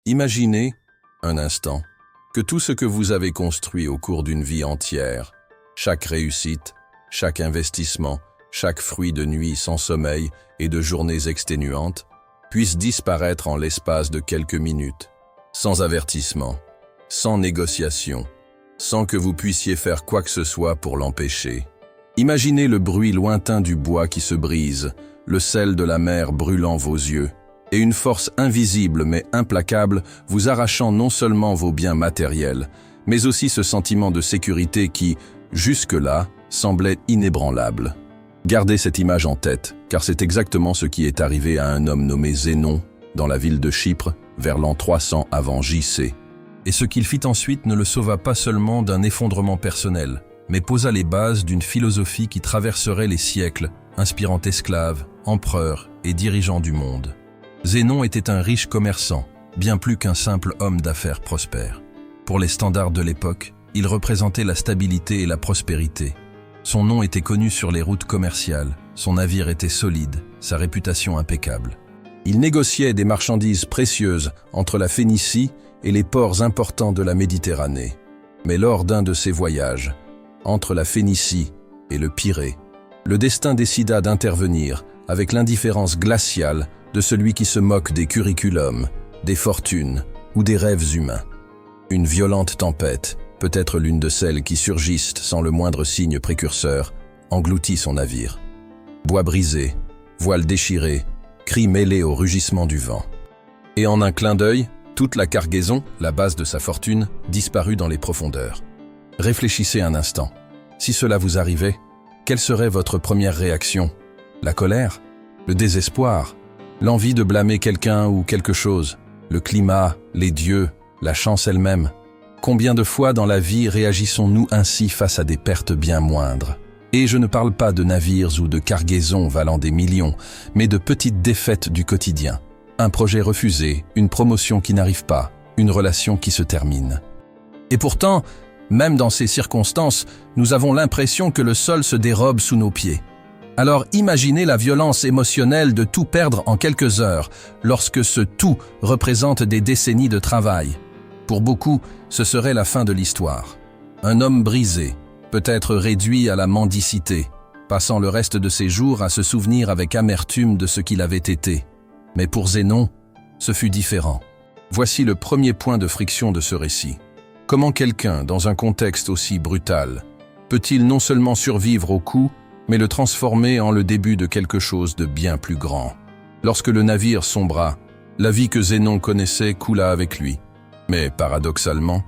Imaginez, un instant, que tout ce que vous avez construit au cours d'une vie entière, chaque réussite, chaque investissement, chaque fruit de nuits sans sommeil et de journées exténuantes, puisse disparaître en l'espace de quelques minutes, sans avertissement, sans négociation, sans que vous puissiez faire quoi que ce soit pour l'empêcher. Imaginez le bruit lointain du bois qui se brise, le sel de la mer brûlant vos yeux, et une force invisible mais implacable vous arrachant non seulement vos biens matériels, mais aussi ce sentiment de sécurité qui, jusque-là, semblait inébranlable. Gardez cette image en tête, car c'est exactement ce qui est arrivé à un homme nommé Zénon, dans la ville de Chypre, vers l'an 300 avant J.C. Et ce qu'il fit ensuite ne le sauva pas seulement d'un effondrement personnel, mais posa les bases d'une philosophie qui traverserait les siècles, inspirant esclaves, empereurs et dirigeants du monde. Zénon était un riche commerçant, bien plus qu'un simple homme d'affaires prospère. Pour les standards de l'époque, il représentait la stabilité et la prospérité. Son nom était connu sur les routes commerciales, son navire était solide, sa réputation impeccable. Il négociait des marchandises précieuses entre la Phénicie et les ports importants de la Méditerranée. Mais lors d'un de ses voyages, entre la Phénicie et le Pirée, le destin décida d'intervenir avec l'indifférence glaciale de celui qui se moque des curriculums, des fortunes ou des rêves humains. Une violente tempête, peut-être l'une de celles qui surgissent sans le moindre signe précurseur, engloutit son navire. Bois brisé, voiles déchirées, cris mêlés au rugissement du vent. Et en un clin d'œil, toute la cargaison, la base de sa fortune, disparut dans les profondeurs. Réfléchissez un instant. Si cela vous arrivait, quelle serait votre première réaction? La colère? Le désespoir? L'envie de blâmer quelqu'un ou quelque chose? Le climat? Les dieux? La chance elle-même? Combien de fois dans la vie réagissons-nous ainsi face à des pertes bien moindres? Et je ne parle pas de navires ou de cargaisons valant des millions, mais de petites défaites du quotidien. Un projet refusé, une promotion qui n'arrive pas, une relation qui se termine. Et pourtant, même dans ces circonstances, nous avons l'impression que le sol se dérobe sous nos pieds. Alors imaginez la violence émotionnelle de tout perdre en quelques heures, lorsque ce tout représente des décennies de travail. Pour beaucoup, ce serait la fin de l'histoire. Un homme brisé, peut-être réduit à la mendicité, passant le reste de ses jours à se souvenir avec amertume de ce qu'il avait été. Mais pour Zénon, ce fut différent. Voici le premier point de friction de ce récit. Comment quelqu'un, dans un contexte aussi brutal, peut-il non seulement survivre au coup, mais le transformer en le début de quelque chose de bien plus grand? Lorsque le navire sombra, la vie que Zénon connaissait coula avec lui. Mais paradoxalement,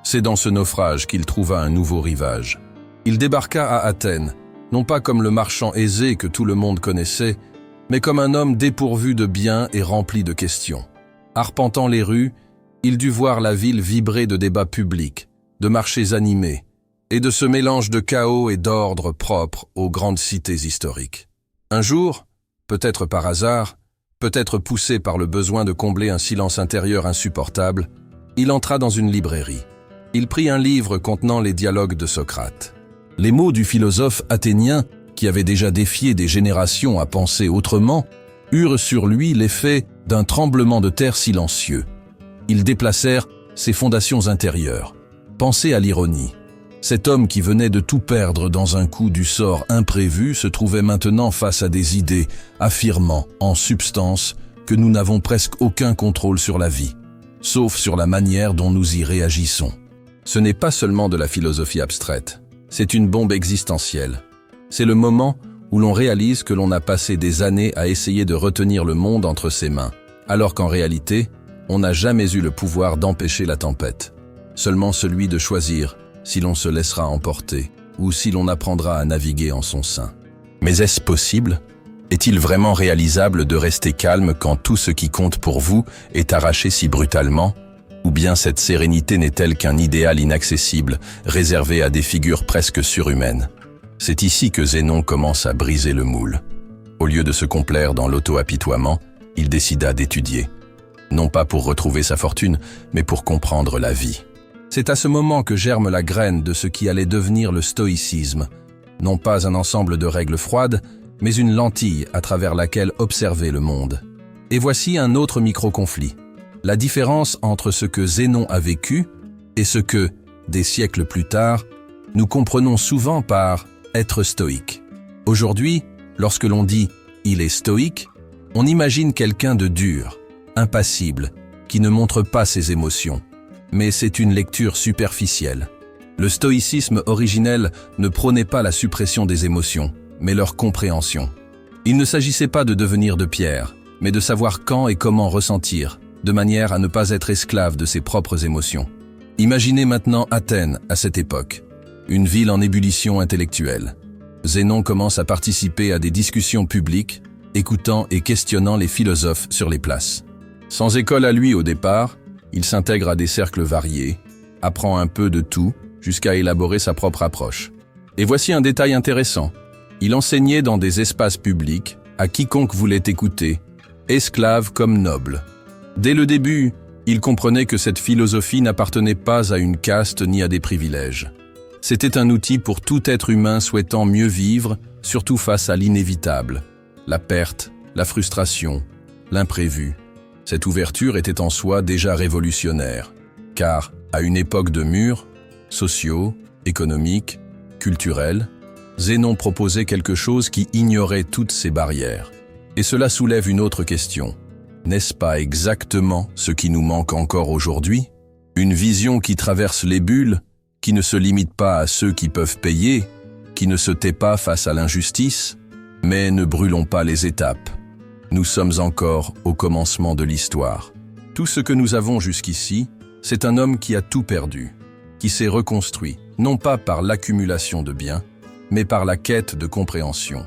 c'est dans ce naufrage qu'il trouva un nouveau rivage. Il débarqua à Athènes, non pas comme le marchand aisé que tout le monde connaissait, mais comme un homme dépourvu de biens et rempli de questions. Arpentant les rues, il dut voir la ville vibrer de débats publics, de marchés animés, et de ce mélange de chaos et d'ordre propre aux grandes cités historiques. Un jour, peut-être par hasard, peut-être poussé par le besoin de combler un silence intérieur insupportable, il entra dans une librairie. Il prit un livre contenant les dialogues de Socrate. Les mots du philosophe athénien, qui avait déjà défié des générations à penser autrement, eurent sur lui l'effet d'un tremblement de terre silencieux. Ils déplacèrent ses fondations intérieures. Pensez à l'ironie. Cet homme qui venait de tout perdre dans un coup du sort imprévu se trouvait maintenant face à des idées affirmant, en substance, que nous n'avons presque aucun contrôle sur la vie, sauf sur la manière dont nous y réagissons. Ce n'est pas seulement de la philosophie abstraite, c'est une bombe existentielle. C'est le moment où l'on réalise que l'on a passé des années à essayer de retenir le monde entre ses mains, alors qu'en réalité, on n'a jamais eu le pouvoir d'empêcher la tempête. Seulement celui de choisir si l'on se laissera emporter ou si l'on apprendra à naviguer en son sein. Mais est-ce possible? Est-il vraiment réalisable de rester calme quand tout ce qui compte pour vous est arraché si brutalement? Ou bien cette sérénité n'est-elle qu'un idéal inaccessible, réservé à des figures presque surhumaines? C'est ici que Zénon commence à briser le moule. Au lieu de se complaire dans l'auto-apitoiement, il décida d'étudier. Non pas pour retrouver sa fortune, mais pour comprendre la vie. C'est à ce moment que germe la graine de ce qui allait devenir le stoïcisme. Non pas un ensemble de règles froides, mais une lentille à travers laquelle observer le monde. Et voici un autre micro-conflit. La différence entre ce que Zénon a vécu et ce que, des siècles plus tard, nous comprenons souvent par être stoïque. Aujourd'hui, lorsque l'on dit « il est stoïque », on imagine quelqu'un de dur, impassible, qui ne montre pas ses émotions. Mais c'est une lecture superficielle. Le stoïcisme originel ne prônait pas la suppression des émotions, mais leur compréhension. Il ne s'agissait pas de devenir de pierre, mais de savoir quand et comment ressentir, de manière à ne pas être esclave de ses propres émotions. Imaginez maintenant Athènes à cette époque, une ville en ébullition intellectuelle. Zénon commence à participer à des discussions publiques, écoutant et questionnant les philosophes sur les places. Sans école à lui au départ, il s'intègre à des cercles variés, apprend un peu de tout, jusqu'à élaborer sa propre approche. Et voici un détail intéressant. Il enseignait dans des espaces publics à quiconque voulait écouter, esclave comme noble. Dès le début, il comprenait que cette philosophie n'appartenait pas à une caste ni à des privilèges. C'était un outil pour tout être humain souhaitant mieux vivre, surtout face à l'inévitable, la perte, la frustration, l'imprévu. Cette ouverture était en soi déjà révolutionnaire, car, à une époque de murs, sociaux, économiques, culturels, Zénon proposait quelque chose qui ignorait toutes ces barrières. Et cela soulève une autre question. N'est-ce pas exactement ce qui nous manque encore aujourd'hui? Une vision qui traverse les bulles, qui ne se limite pas à ceux qui peuvent payer, qui ne se tait pas face à l'injustice? Mais ne brûlons pas les étapes. Nous sommes encore au commencement de l'histoire. Tout ce que nous avons jusqu'ici, c'est un homme qui a tout perdu, qui s'est reconstruit, non pas par l'accumulation de biens, mais par la quête de compréhension,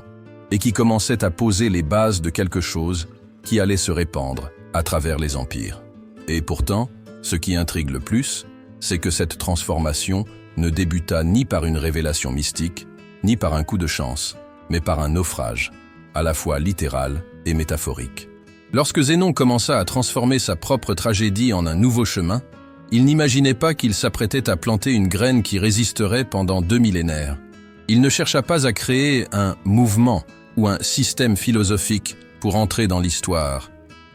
et qui commençait à poser les bases de quelque chose qui allait se répandre à travers les empires. Et pourtant, ce qui intrigue le plus, c'est que cette transformation ne débuta ni par une révélation mystique, ni par un coup de chance, mais par un naufrage, à la fois littéral et métaphorique. Lorsque Zénon commença à transformer sa propre tragédie en un nouveau chemin, il n'imaginait pas qu'il s'apprêtait à planter une graine qui résisterait pendant 2 millénaires. Il ne chercha pas à créer un mouvement ou un système philosophique pour entrer dans l'histoire.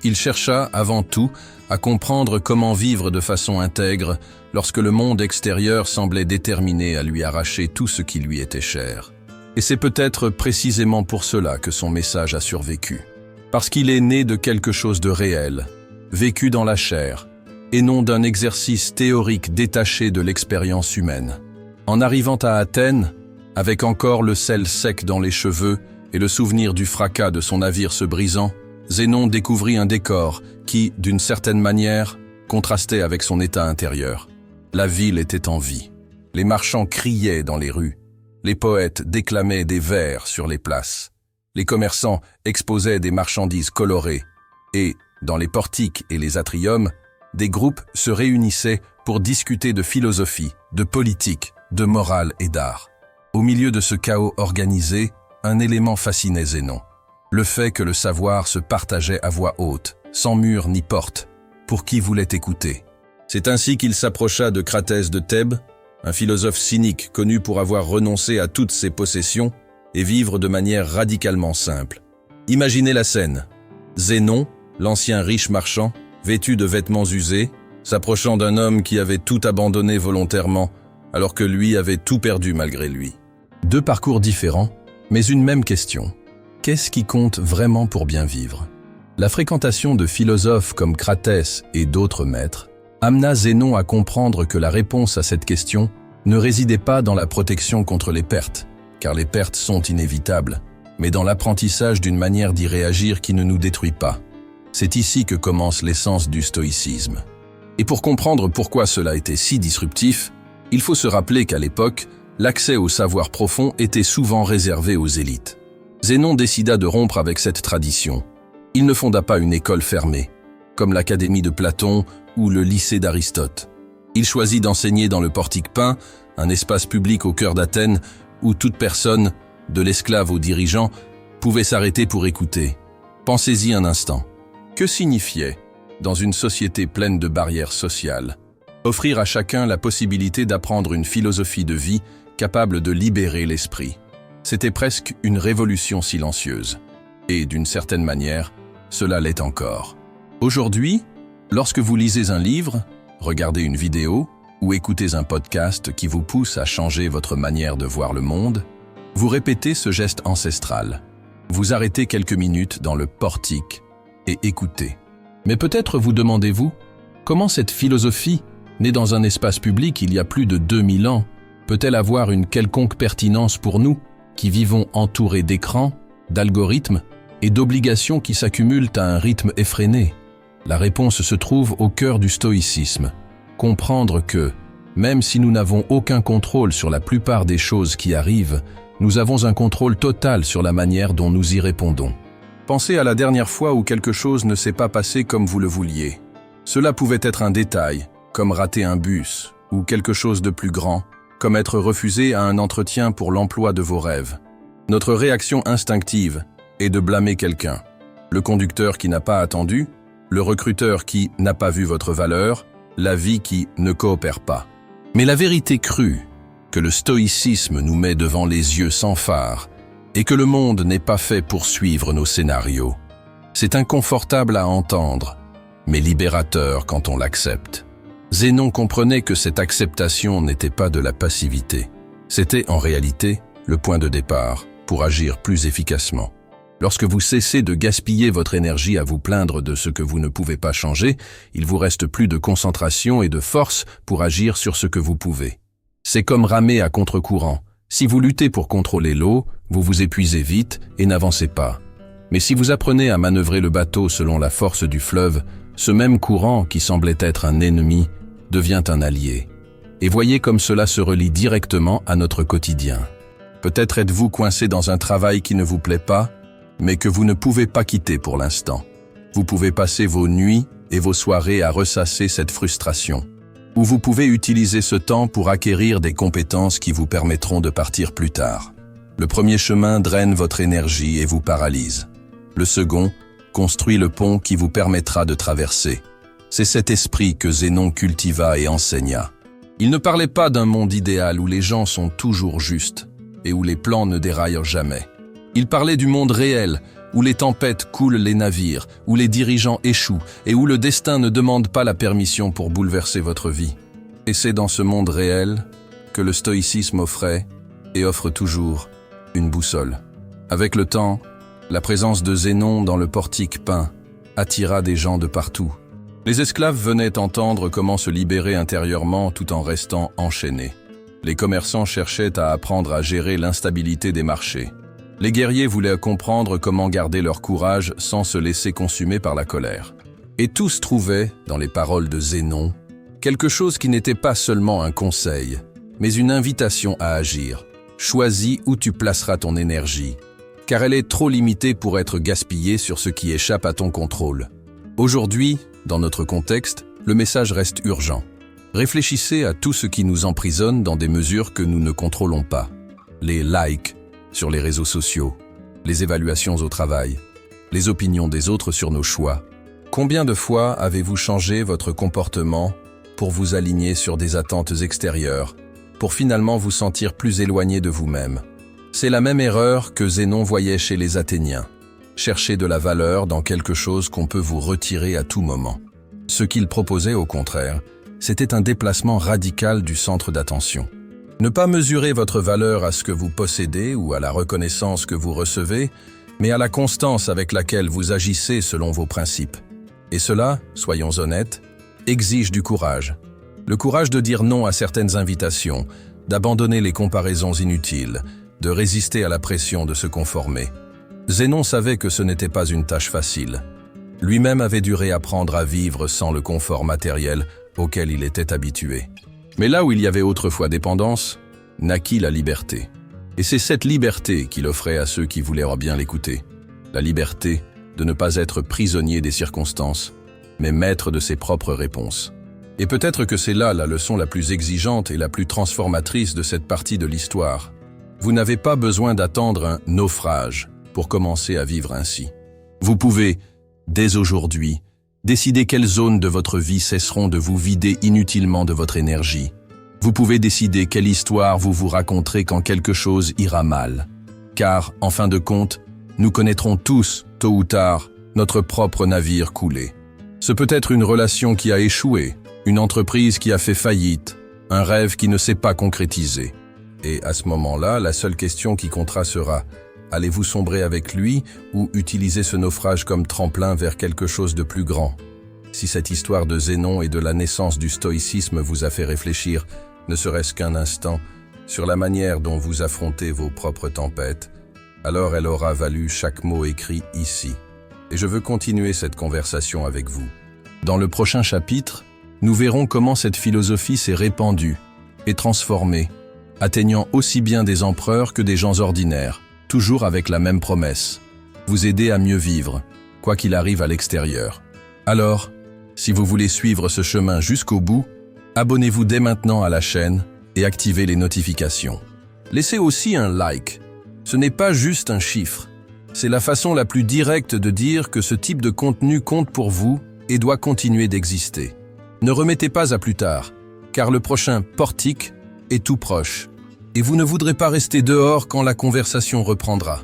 Il chercha, avant tout, à comprendre comment vivre de façon intègre lorsque le monde extérieur semblait déterminé à lui arracher tout ce qui lui était cher. Et c'est peut-être précisément pour cela que son message a survécu. Parce qu'il est né de quelque chose de réel, vécu dans la chair, et non d'un exercice théorique détaché de l'expérience humaine. En arrivant à Athènes, avec encore le sel sec dans les cheveux et le souvenir du fracas de son navire se brisant, Zénon découvrit un décor qui, d'une certaine manière, contrastait avec son état intérieur. La ville était en vie. Les marchands criaient dans les rues. Les poètes déclamaient des vers sur les places. Les commerçants exposaient des marchandises colorées. Et, dans les portiques et les atriums, des groupes se réunissaient pour discuter de philosophie, de politique, de morale et d'art. Au milieu de ce chaos organisé, un élément fascinait Zénon. Le fait que le savoir se partageait à voix haute, sans mur ni porte, pour qui voulait écouter. C'est ainsi qu'il s'approcha de Cratès de Thèbes, un philosophe cynique connu pour avoir renoncé à toutes ses possessions et vivre de manière radicalement simple. Imaginez la scène. Zénon, l'ancien riche marchand, vêtu de vêtements usés, s'approchant d'un homme qui avait tout abandonné volontairement, alors que lui avait tout perdu malgré lui. 2 parcours différents, mais une même question. Qu'est-ce qui compte vraiment pour bien vivre? La fréquentation de philosophes comme Cratès et d'autres maîtres amena Zénon à comprendre que la réponse à cette question ne résidait pas dans la protection contre les pertes, car les pertes sont inévitables, mais dans l'apprentissage d'une manière d'y réagir qui ne nous détruit pas. C'est ici que commence l'essence du stoïcisme. Et pour comprendre pourquoi cela était si disruptif, il faut se rappeler qu'à l'époque, l'accès au savoir profond était souvent réservé aux élites. Zénon décida de rompre avec cette tradition. Il ne fonda pas une école fermée, comme l'Académie de Platon ou le lycée d'Aristote. Il choisit d'enseigner dans le portique peint, un espace public au cœur d'Athènes où toute personne, de l'esclave au dirigeant, pouvait s'arrêter pour écouter. Pensez-y un instant. Que signifiait, dans une société pleine de barrières sociales, offrir à chacun la possibilité d'apprendre une philosophie de vie capable de libérer l'esprit? C'était presque une révolution silencieuse. Et d'une certaine manière, cela l'est encore. Aujourd'hui, Lorsque vous lisez un livre, regardez une vidéo ou écoutez un podcast qui vous pousse à changer votre manière de voir le monde, vous répétez ce geste ancestral. Vous arrêtez quelques minutes dans le portique et écoutez. Mais peut-être vous demandez-vous, comment cette philosophie, née dans un espace public il y a plus de 2000 ans, peut-elle avoir une quelconque pertinence pour nous, qui vivons entourés d'écrans, d'algorithmes et d'obligations qui s'accumulent à un rythme effréné? La réponse se trouve au cœur du stoïcisme. Comprendre que, même si nous n'avons aucun contrôle sur la plupart des choses qui arrivent, nous avons un contrôle total sur la manière dont nous y répondons. Pensez à la dernière fois où quelque chose ne s'est pas passé comme vous le vouliez. Cela pouvait être un détail, comme rater un bus, ou quelque chose de plus grand, comme être refusé à un entretien pour l'emploi de vos rêves. Notre réaction instinctive est de blâmer quelqu'un. Le conducteur qui n'a pas attendu, le recruteur qui n'a pas vu votre valeur, la vie qui ne coopère pas. Mais la vérité crue, que le stoïcisme nous met devant les yeux sans phare, et que le monde n'est pas fait pour suivre nos scénarios. C'est inconfortable à entendre, mais libérateur quand on l'accepte. Zénon comprenait que cette acceptation n'était pas de la passivité. C'était en réalité le point de départ pour agir plus efficacement. Lorsque vous cessez de gaspiller votre énergie à vous plaindre de ce que vous ne pouvez pas changer, il vous reste plus de concentration et de force pour agir sur ce que vous pouvez. C'est comme ramer à contre-courant. Si vous luttez pour contrôler l'eau, vous vous épuisez vite et n'avancez pas. Mais si vous apprenez à manœuvrer le bateau selon la force du fleuve, ce même courant qui semblait être un ennemi devient un allié. Et voyez comme cela se relie directement à notre quotidien. Peut-être êtes-vous coincé dans un travail qui ne vous plaît pas, mais que vous ne pouvez pas quitter pour l'instant. Vous pouvez passer vos nuits et vos soirées à ressasser cette frustration. Ou vous pouvez utiliser ce temps pour acquérir des compétences qui vous permettront de partir plus tard. Le premier chemin draine votre énergie et vous paralyse. Le second construit le pont qui vous permettra de traverser. C'est cet esprit que Zénon cultiva et enseigna. Il ne parlait pas d'un monde idéal où les gens sont toujours justes et où les plans ne déraillent jamais. Il parlait du monde réel, où les tempêtes coulent les navires, où les dirigeants échouent et où le destin ne demande pas la permission pour bouleverser votre vie. Et c'est dans ce monde réel que le stoïcisme offrait, et offre toujours, une boussole. Avec le temps, la présence de Zénon dans le portique peint attira des gens de partout. Les esclaves venaient entendre comment se libérer intérieurement tout en restant enchaînés. Les commerçants cherchaient à apprendre à gérer l'instabilité des marchés. Les guerriers voulaient comprendre comment garder leur courage sans se laisser consumer par la colère. Et tous trouvaient, dans les paroles de Zénon, quelque chose qui n'était pas seulement un conseil, mais une invitation à agir. Choisis où tu placeras ton énergie, car elle est trop limitée pour être gaspillée sur ce qui échappe à ton contrôle. Aujourd'hui, dans notre contexte, le message reste urgent. Réfléchissez à tout ce qui nous emprisonne dans des mesures que nous ne contrôlons pas. Les likes sur les réseaux sociaux, les évaluations au travail, les opinions des autres sur nos choix. Combien de fois avez-vous changé votre comportement pour vous aligner sur des attentes extérieures, pour finalement vous sentir plus éloigné de vous-même? C'est la même erreur que Zénon voyait chez les Athéniens. Chercher de la valeur dans quelque chose qu'on peut vous retirer à tout moment. Ce qu'il proposait au contraire, c'était un déplacement radical du centre d'attention. Ne pas mesurer votre valeur à ce que vous possédez ou à la reconnaissance que vous recevez, mais à la constance avec laquelle vous agissez selon vos principes. Et cela, soyons honnêtes, exige du courage. Le courage de dire non à certaines invitations, d'abandonner les comparaisons inutiles, de résister à la pression de se conformer. Zénon savait que ce n'était pas une tâche facile. Lui-même avait dû réapprendre à vivre sans le confort matériel auquel il était habitué. Mais là où il y avait autrefois dépendance, naquit la liberté. Et c'est cette liberté qu'il offrait à ceux qui voulaient bien l'écouter. La liberté de ne pas être prisonnier des circonstances, mais maître de ses propres réponses. Et peut-être que c'est là la leçon la plus exigeante et la plus transformatrice de cette partie de l'histoire. Vous n'avez pas besoin d'attendre un naufrage pour commencer à vivre ainsi. Vous pouvez, dès aujourd'hui, décider quelles zones de votre vie cesseront de vous vider inutilement de votre énergie. Vous pouvez décider quelle histoire vous vous raconterez quand quelque chose ira mal. Car, en fin de compte, nous connaîtrons tous, tôt ou tard, notre propre navire couler. Ce peut être une relation qui a échoué, une entreprise qui a fait faillite, un rêve qui ne s'est pas concrétisé. Et à ce moment-là, la seule question qui comptera sera: allez-vous sombrer avec lui ou utiliser ce naufrage comme tremplin vers quelque chose de plus grand? Si cette histoire de Zénon et de la naissance du stoïcisme vous a fait réfléchir, ne serait-ce qu'un instant, sur la manière dont vous affrontez vos propres tempêtes, alors elle aura valu chaque mot écrit ici. Et je veux continuer cette conversation avec vous. Dans le prochain chapitre, nous verrons comment cette philosophie s'est répandue et transformée, atteignant aussi bien des empereurs que des gens ordinaires, toujours avec la même promesse: vous aider à mieux vivre, quoi qu'il arrive à l'extérieur. Alors, si vous voulez suivre ce chemin jusqu'au bout, abonnez-vous dès maintenant à la chaîne et activez les notifications. Laissez aussi un like. Ce n'est pas juste un chiffre. C'est la façon la plus directe de dire que ce type de contenu compte pour vous et doit continuer d'exister. Ne remettez pas à plus tard, car le prochain portique est tout proche. Et vous ne voudrez pas rester dehors quand la conversation reprendra.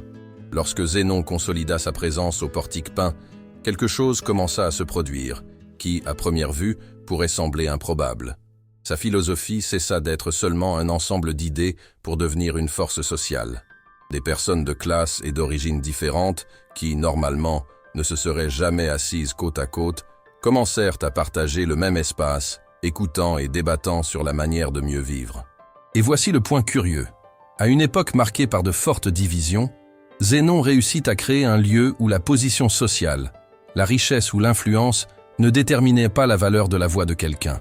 Lorsque Zénon consolida sa présence au portique peint, quelque chose commença à se produire, qui, à première vue, pourrait sembler improbable. Sa philosophie cessa d'être seulement un ensemble d'idées pour devenir une force sociale. Des personnes de classe et d'origines différentes, qui, normalement, ne se seraient jamais assises côte à côte, commencèrent à partager le même espace, écoutant et débattant sur la manière de mieux vivre. Et voici le point curieux. À une époque marquée par de fortes divisions, Zénon réussit à créer un lieu où la position sociale, la richesse ou l'influence ne déterminaient pas la valeur de la voix de quelqu'un.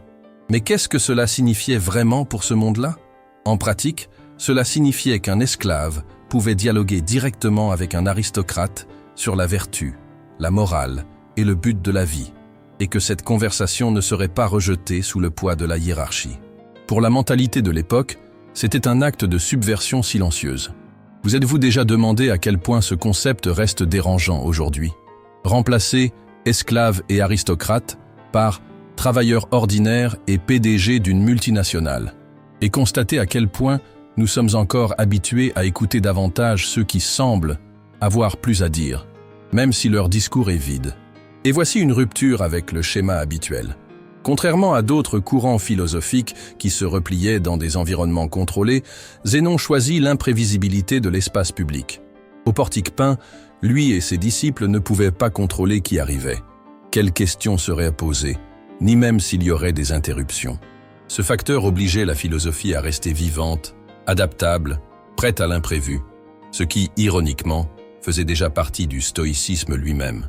Mais qu'est-ce que cela signifiait vraiment pour ce monde-là? En pratique, cela signifiait qu'un esclave pouvait dialoguer directement avec un aristocrate sur la vertu, la morale et le but de la vie, et que cette conversation ne serait pas rejetée sous le poids de la hiérarchie. Pour la mentalité de l'époque, c'était un acte de subversion silencieuse. Vous êtes-vous déjà demandé à quel point ce concept reste dérangeant aujourd'hui? Remplacer esclave et aristocrate par travailleur ordinaire et PDG d'une multinationale. Et constater à quel point nous sommes encore habitués à écouter davantage ceux qui semblent avoir plus à dire, même si leur discours est vide. Et voici une rupture avec le schéma habituel. Contrairement à d'autres courants philosophiques qui se repliaient dans des environnements contrôlés, Zénon choisit l'imprévisibilité de l'espace public. Au portique peint, lui et ses disciples ne pouvaient pas contrôler qui arrivait, quelles questions seraient posées, ni même s'il y aurait des interruptions. Ce facteur obligeait la philosophie à rester vivante, adaptable, prête à l'imprévu, ce qui, ironiquement, faisait déjà partie du stoïcisme lui-même.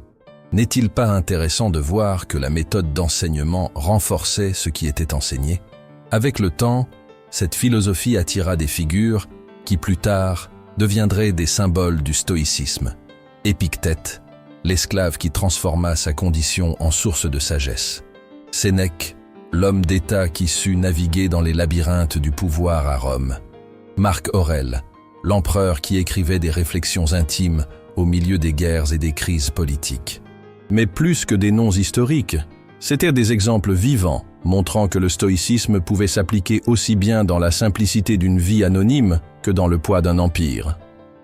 N'est-il pas intéressant de voir que la méthode d'enseignement renforçait ce qui était enseigné? Avec le temps, cette philosophie attira des figures qui, plus tard, deviendraient des symboles du stoïcisme. Épictète, l'esclave qui transforma sa condition en source de sagesse. Sénèque, l'homme d'État qui sut naviguer dans les labyrinthes du pouvoir à Rome. Marc Aurèle, l'empereur qui écrivait des réflexions intimes au milieu des guerres et des crises politiques. Mais plus que des noms historiques, c'étaient des exemples vivants, montrant que le stoïcisme pouvait s'appliquer aussi bien dans la simplicité d'une vie anonyme que dans le poids d'un empire.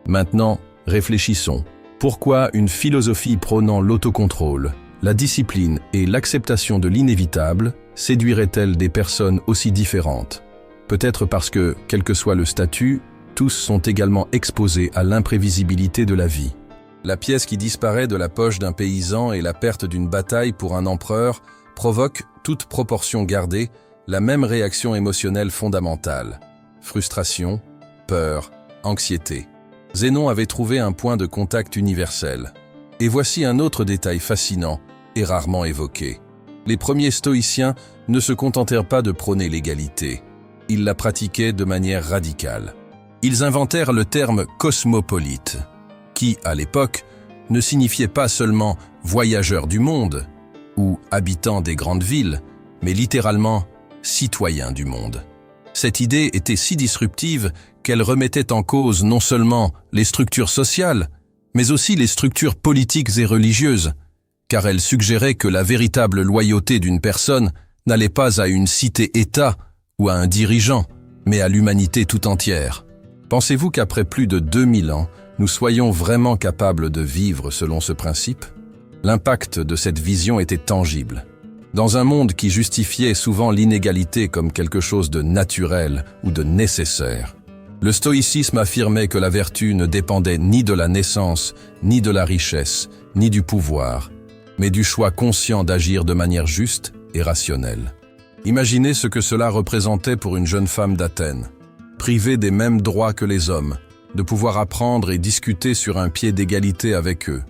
Maintenant, réfléchissons. Pourquoi une philosophie prônant l'autocontrôle, la discipline et l'acceptation de l'inévitable séduirait-elle des personnes aussi différentes? Peut-être parce que, quel que soit le statut, tous sont également exposés à l'imprévisibilité de la vie. La pièce qui disparaît de la poche d'un paysan et la perte d'une bataille pour un empereur provoquent, toute proportion gardée, la même réaction émotionnelle fondamentale. Frustration, peur, anxiété. Zénon avait trouvé un point de contact universel. Et voici un autre détail fascinant et rarement évoqué. Les premiers stoïciens ne se contentèrent pas de prôner l'égalité. Ils la pratiquaient de manière radicale. Ils inventèrent le terme « cosmopolite », qui, à l'époque, ne signifiait pas seulement « voyageur du monde » ou « habitant des grandes villes », mais littéralement « citoyen du monde ». Cette idée était si disruptive qu'elle remettait en cause non seulement les structures sociales, mais aussi les structures politiques et religieuses, car elle suggérait que la véritable loyauté d'une personne n'allait pas à une cité-État ou à un dirigeant, mais à l'humanité tout entière. Pensez-vous qu'après plus de 2000 ans, nous soyons vraiment capables de vivre selon ce principe? L'impact de cette vision était tangible. Dans un monde qui justifiait souvent l'inégalité comme quelque chose de naturel ou de nécessaire, le stoïcisme affirmait que la vertu ne dépendait ni de la naissance, ni de la richesse, ni du pouvoir, mais du choix conscient d'agir de manière juste et rationnelle. Imaginez ce que cela représentait pour une jeune femme d'Athènes, privée des mêmes droits que les hommes, de pouvoir apprendre et discuter sur un pied d'égalité avec eux,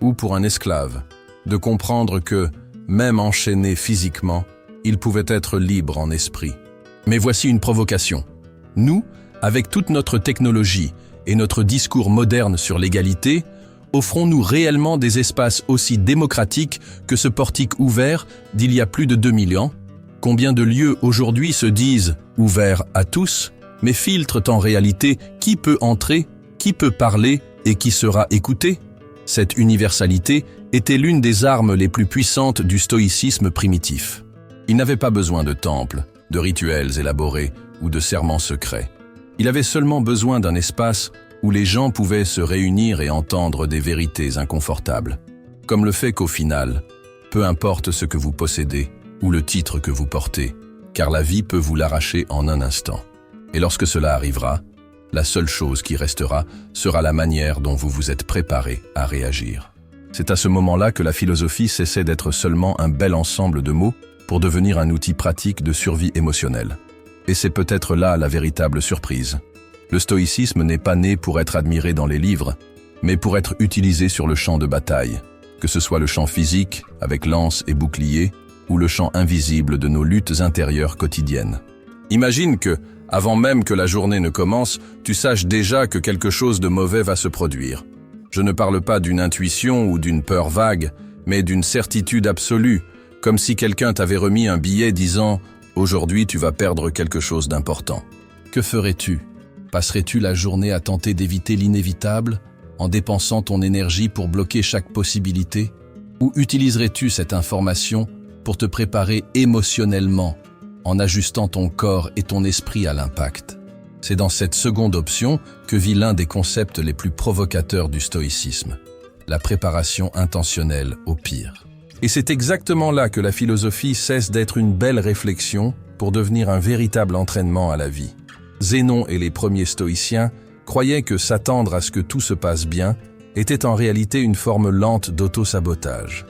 ou pour un esclave, de comprendre que, même enchaîné physiquement, il pouvait être libre en esprit. Mais voici une provocation. Nous, avec toute notre technologie et notre discours moderne sur l'égalité, offrons-nous réellement des espaces aussi démocratiques que ce portique ouvert d'il y a plus de 2000 ans? Combien de lieux aujourd'hui se disent ouverts à tous, mais filtrent en réalité qui peut entrer, qui peut parler et qui sera écouté? Cette universalité était l'une des armes les plus puissantes du stoïcisme primitif. Il n'avait pas besoin de temples, de rituels élaborés ou de serments secrets. Il avait seulement besoin d'un espace où les gens pouvaient se réunir et entendre des vérités inconfortables. Comme le fait qu'au final, peu importe ce que vous possédez ou le titre que vous portez, car la vie peut vous l'arracher en un instant. Et lorsque cela arrivera, la seule chose qui restera sera la manière dont vous vous êtes préparé à réagir. C'est à ce moment-là que la philosophie cessait d'être seulement un bel ensemble de mots pour devenir un outil pratique de survie émotionnelle. Et c'est peut-être là la véritable surprise. Le stoïcisme n'est pas né pour être admiré dans les livres, mais pour être utilisé sur le champ de bataille, que ce soit le champ physique, avec lance et bouclier, ou le champ invisible de nos luttes intérieures quotidiennes. Imagine que, avant même que la journée ne commence, tu saches déjà que quelque chose de mauvais va se produire. Je ne parle pas d'une intuition ou d'une peur vague, mais d'une certitude absolue, comme si quelqu'un t'avait remis un billet disant « Aujourd'hui, tu vas perdre quelque chose d'important ». Que ferais-tu? Passerais-tu la journée à tenter d'éviter l'inévitable, en dépensant ton énergie pour bloquer chaque possibilité? Ou utiliserais-tu cette information pour te préparer émotionnellement, en ajustant ton corps et ton esprit à l'impact? C'est dans cette seconde option que vit l'un des concepts les plus provocateurs du stoïcisme, la préparation intentionnelle au pire. Et c'est exactement là que la philosophie cesse d'être une belle réflexion pour devenir un véritable entraînement à la vie. Zénon et les premiers stoïciens croyaient que s'attendre à ce que tout se passe bien était en réalité une forme lente d'auto-sabotage.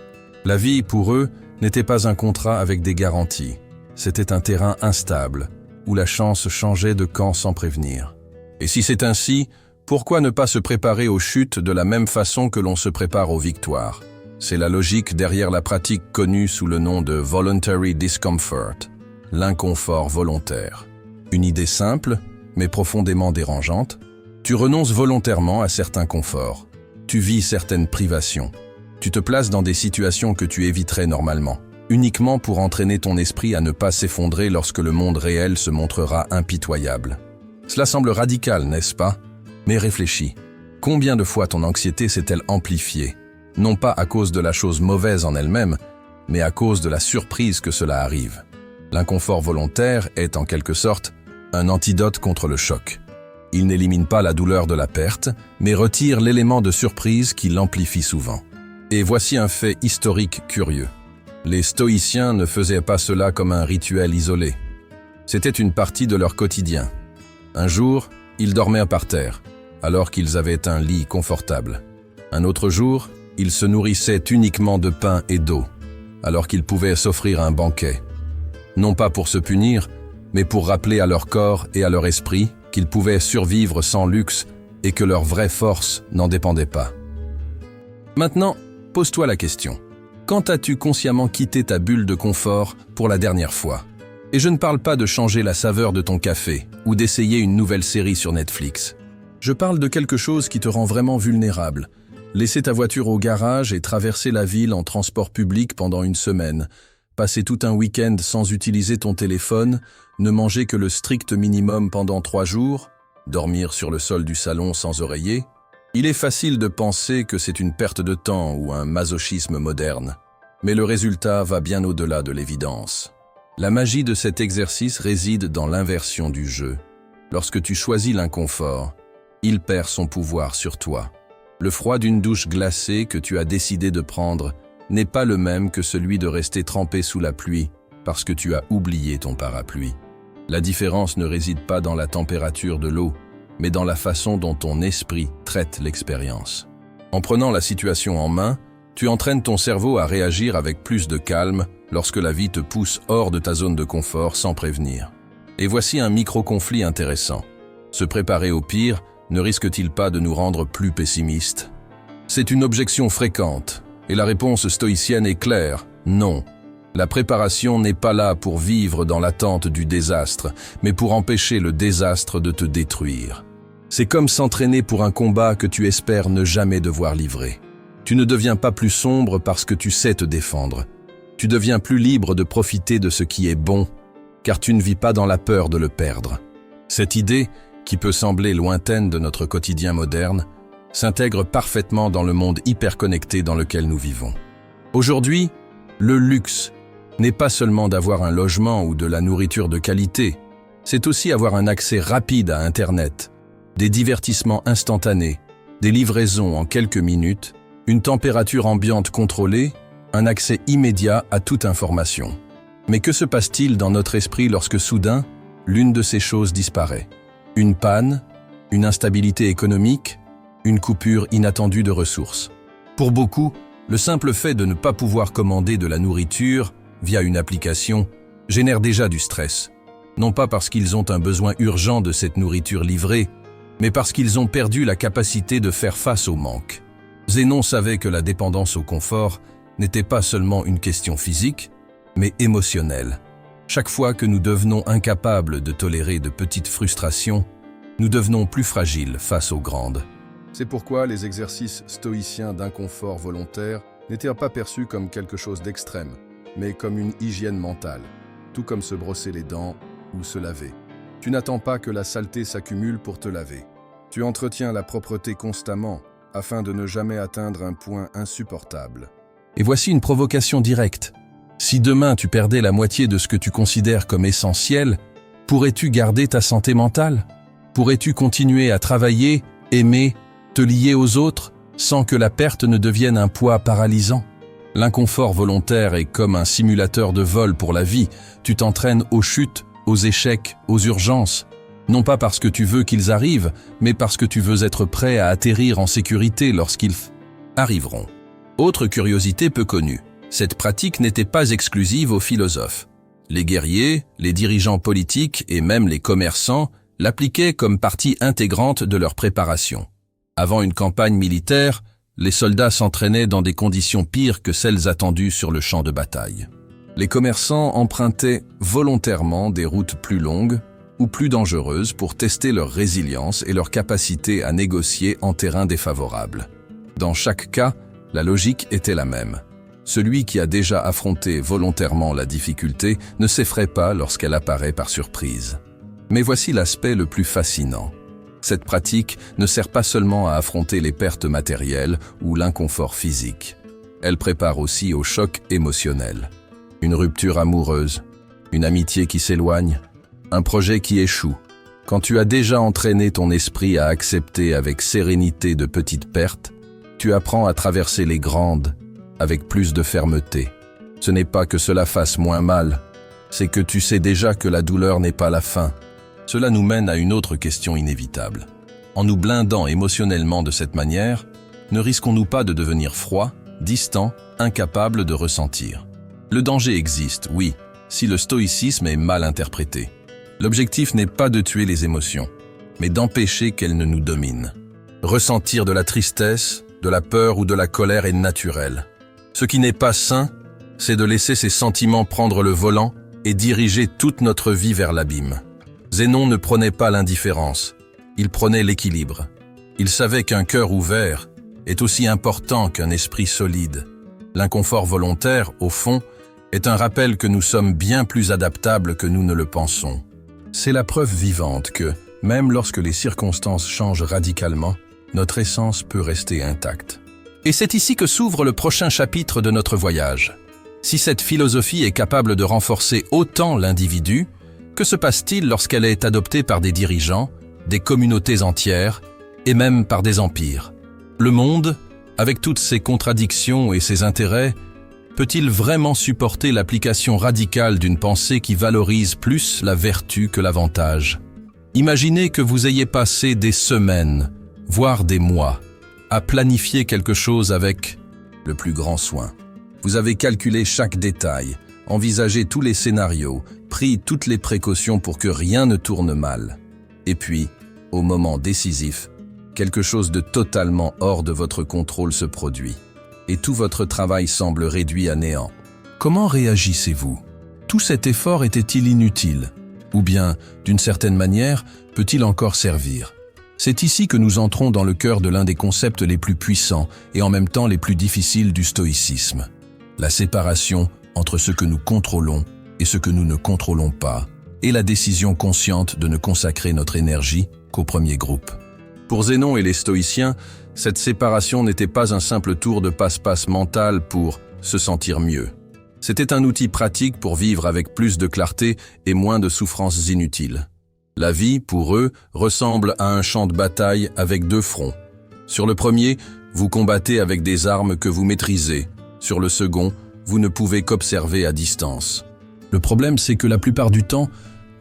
La vie, pour eux, n'était pas un contrat avec des garanties. C'était un terrain instable, où la chance changeait de camp sans prévenir. Et si c'est ainsi, pourquoi ne pas se préparer aux chutes de la même façon que l'on se prépare aux victoires? C'est la logique derrière la pratique connue sous le nom de voluntary discomfort, l'inconfort volontaire. Une idée simple, mais profondément dérangeante. Tu renonces volontairement à certains conforts. Tu vis certaines privations. Tu te places dans des situations que tu éviterais normalement, uniquement pour entraîner ton esprit à ne pas s'effondrer lorsque le monde réel se montrera impitoyable. Cela semble radical, n'est-ce pas? Mais réfléchis. Combien de fois ton anxiété s'est-elle amplifiée? Non pas à cause de la chose mauvaise en elle-même, mais à cause de la surprise que cela arrive. L'inconfort volontaire est, en quelque sorte, un antidote contre le choc. Il n'élimine pas la douleur de la perte, mais retire l'élément de surprise qui l'amplifie souvent. Et voici un fait historique curieux. Les stoïciens ne faisaient pas cela comme un rituel isolé. C'était une partie de leur quotidien. Un jour, ils dormaient par terre, alors qu'ils avaient un lit confortable. Un autre jour, ils se nourrissaient uniquement de pain et d'eau, alors qu'ils pouvaient s'offrir un banquet. Non pas pour se punir, mais pour rappeler à leur corps et à leur esprit qu'ils pouvaient survivre sans luxe et que leur vraie force n'en dépendait pas. Maintenant, pose-toi la question. Quand as-tu consciemment quitté ta bulle de confort pour la dernière fois? Et je ne parle pas de changer la saveur de ton café ou d'essayer une nouvelle série sur Netflix. Je parle de quelque chose qui te rend vraiment vulnérable. Laisser ta voiture au garage et traverser la ville en transport public pendant une semaine. Passer tout un week-end sans utiliser ton téléphone, ne manger que le strict minimum pendant 3 jours, dormir sur le sol du salon sans oreiller. Il est facile de penser que c'est une perte de temps ou un masochisme moderne, mais le résultat va bien au-delà de l'évidence. La magie de cet exercice réside dans l'inversion du jeu. Lorsque tu choisis l'inconfort, il perd son pouvoir sur toi. Le froid d'une douche glacée que tu as décidé de prendre n'est pas le même que celui de rester trempé sous la pluie parce que tu as oublié ton parapluie. La différence ne réside pas dans la température de l'eau, mais dans la façon dont ton esprit traite l'expérience. En prenant la situation en main, tu entraînes ton cerveau à réagir avec plus de calme lorsque la vie te pousse hors de ta zone de confort sans prévenir. Et voici un micro-conflit intéressant. Se préparer au pire ne risque-t-il pas de nous rendre plus pessimistes? C'est une objection fréquente, et la réponse stoïcienne est claire, non. La préparation n'est pas là pour vivre dans l'attente du désastre, mais pour empêcher le désastre de te détruire. C'est comme s'entraîner pour un combat que tu espères ne jamais devoir livrer. Tu ne deviens pas plus sombre parce que tu sais te défendre. Tu deviens plus libre de profiter de ce qui est bon, car tu ne vis pas dans la peur de le perdre. Cette idée, qui peut sembler lointaine de notre quotidien moderne, s'intègre parfaitement dans le monde hyper-connecté dans lequel nous vivons. Aujourd'hui, le luxe n'est pas seulement d'avoir un logement ou de la nourriture de qualité, c'est aussi avoir un accès rapide à Internet, des divertissements instantanés, des livraisons en quelques minutes, une température ambiante contrôlée, un accès immédiat à toute information. Mais que se passe-t-il dans notre esprit lorsque soudain, l'une de ces choses disparaît? Une panne, une instabilité économique, une coupure inattendue de ressources. Pour beaucoup, le simple fait de ne pas pouvoir commander de la nourriture via une application génère déjà du stress. Non pas parce qu'ils ont un besoin urgent de cette nourriture livrée, mais parce qu'ils ont perdu la capacité de faire face au manque. Zénon savait que la dépendance au confort n'était pas seulement une question physique, mais émotionnelle. Chaque fois que nous devenons incapables de tolérer de petites frustrations, nous devenons plus fragiles face aux grandes. C'est pourquoi les exercices stoïciens d'inconfort volontaire n'étaient pas perçus comme quelque chose d'extrême, mais comme une hygiène mentale, tout comme se brosser les dents ou se laver. Tu n'attends pas que la saleté s'accumule pour te laver. Tu entretiens la propreté constamment afin de ne jamais atteindre un point insupportable. Et voici une provocation directe. Si demain tu perdais la moitié de ce que tu considères comme essentiel, pourrais-tu garder ta santé mentale? Pourrais-tu continuer à travailler, aimer, te lier aux autres, sans que la perte ne devienne un poids paralysant? L'inconfort volontaire est comme un simulateur de vol pour la vie. Tu t'entraînes aux chutes, aux échecs, aux urgences. Non pas parce que tu veux qu'ils arrivent, mais parce que tu veux être prêt à atterrir en sécurité lorsqu'ils arriveront. Autre curiosité peu connue, cette pratique n'était pas exclusive aux philosophes. Les guerriers, les dirigeants politiques et même les commerçants l'appliquaient comme partie intégrante de leur préparation. Avant une campagne militaire, les soldats s'entraînaient dans des conditions pires que celles attendues sur le champ de bataille. Les commerçants empruntaient volontairement des routes plus longues ou plus dangereuses pour tester leur résilience et leur capacité à négocier en terrain défavorable. Dans chaque cas, la logique était la même. Celui qui a déjà affronté volontairement la difficulté ne s'effraie pas lorsqu'elle apparaît par surprise. Mais voici l'aspect le plus fascinant. Cette pratique ne sert pas seulement à affronter les pertes matérielles ou l'inconfort physique. Elle prépare aussi au choc émotionnel. Une rupture amoureuse, une amitié qui s'éloigne, un projet qui échoue. Quand tu as déjà entraîné ton esprit à accepter avec sérénité de petites pertes, tu apprends à traverser les grandes avec plus de fermeté. Ce n'est pas que cela fasse moins mal, c'est que tu sais déjà que la douleur n'est pas la fin. Cela nous mène à une autre question inévitable. En nous blindant émotionnellement de cette manière, ne risquons-nous pas de devenir froids, distants, incapables de ressentir? Le danger existe, oui, si le stoïcisme est mal interprété. L'objectif n'est pas de tuer les émotions, mais d'empêcher qu'elles ne nous dominent. Ressentir de la tristesse, de la peur ou de la colère est naturel. Ce qui n'est pas sain, c'est de laisser ces sentiments prendre le volant et diriger toute notre vie vers l'abîme. Zénon ne prenait pas l'indifférence, il prenait l'équilibre. Il savait qu'un cœur ouvert est aussi important qu'un esprit solide. L'inconfort volontaire, au fond, est un rappel que nous sommes bien plus adaptables que nous ne le pensons. C'est la preuve vivante que, même lorsque les circonstances changent radicalement, notre essence peut rester intacte. Et c'est ici que s'ouvre le prochain chapitre de notre voyage. Si cette philosophie est capable de renforcer autant l'individu, que se passe-t-il lorsqu'elle est adoptée par des dirigeants, des communautés entières et même par des empires? Le monde, avec toutes ses contradictions et ses intérêts, peut-il vraiment supporter l'application radicale d'une pensée qui valorise plus la vertu que l'avantage? Imaginez que vous ayez passé des semaines, voire des mois, à planifier quelque chose avec le plus grand soin. Vous avez calculé chaque détail, envisagé tous les scénarios, pris toutes les précautions pour que rien ne tourne mal. Et puis, au moment décisif, quelque chose de totalement hors de votre contrôle se produit, et tout votre travail semble réduit à néant. Comment réagissez-vous? Tout cet effort était-il inutile? Ou bien, d'une certaine manière, peut-il encore servir? C'est ici que nous entrons dans le cœur de l'un des concepts les plus puissants et en même temps les plus difficiles du stoïcisme. La séparation entre ce que nous contrôlons et ce que nous ne contrôlons pas, et la décision consciente de ne consacrer notre énergie qu'au premier groupe. Pour Zénon et les stoïciens, cette séparation n'était pas un simple tour de passe-passe mental pour se sentir mieux. C'était un outil pratique pour vivre avec plus de clarté et moins de souffrances inutiles. La vie, pour eux, ressemble à un champ de bataille avec deux fronts. Sur le premier, vous combattez avec des armes que vous maîtrisez. Sur le second, vous ne pouvez qu'observer à distance. Le problème, c'est que la plupart du temps,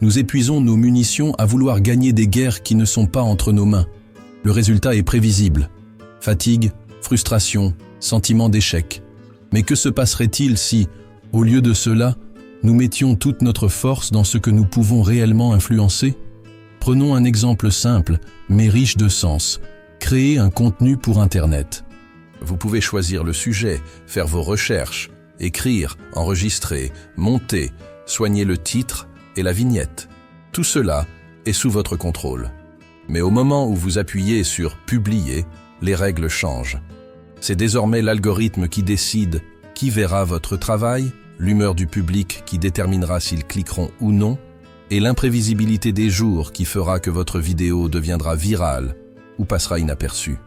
nous épuisons nos munitions à vouloir gagner des guerres qui ne sont pas entre nos mains. Le résultat est prévisible. Fatigue, frustration, sentiment d'échec. Mais que se passerait-il si, au lieu de cela, nous mettions toute notre force dans ce que nous pouvons réellement influencer? Prenons un exemple simple, mais riche de sens. Créer un contenu pour Internet. Vous pouvez choisir le sujet, faire vos recherches, écrire, enregistrer, monter, soigner le titre et la vignette. Tout cela est sous votre contrôle. Mais au moment où vous appuyez sur « Publier », les règles changent. C'est désormais l'algorithme qui décide qui verra votre travail, l'humeur du public qui déterminera s'ils cliqueront ou non, et l'imprévisibilité des jours qui fera que votre vidéo deviendra virale ou passera inaperçue.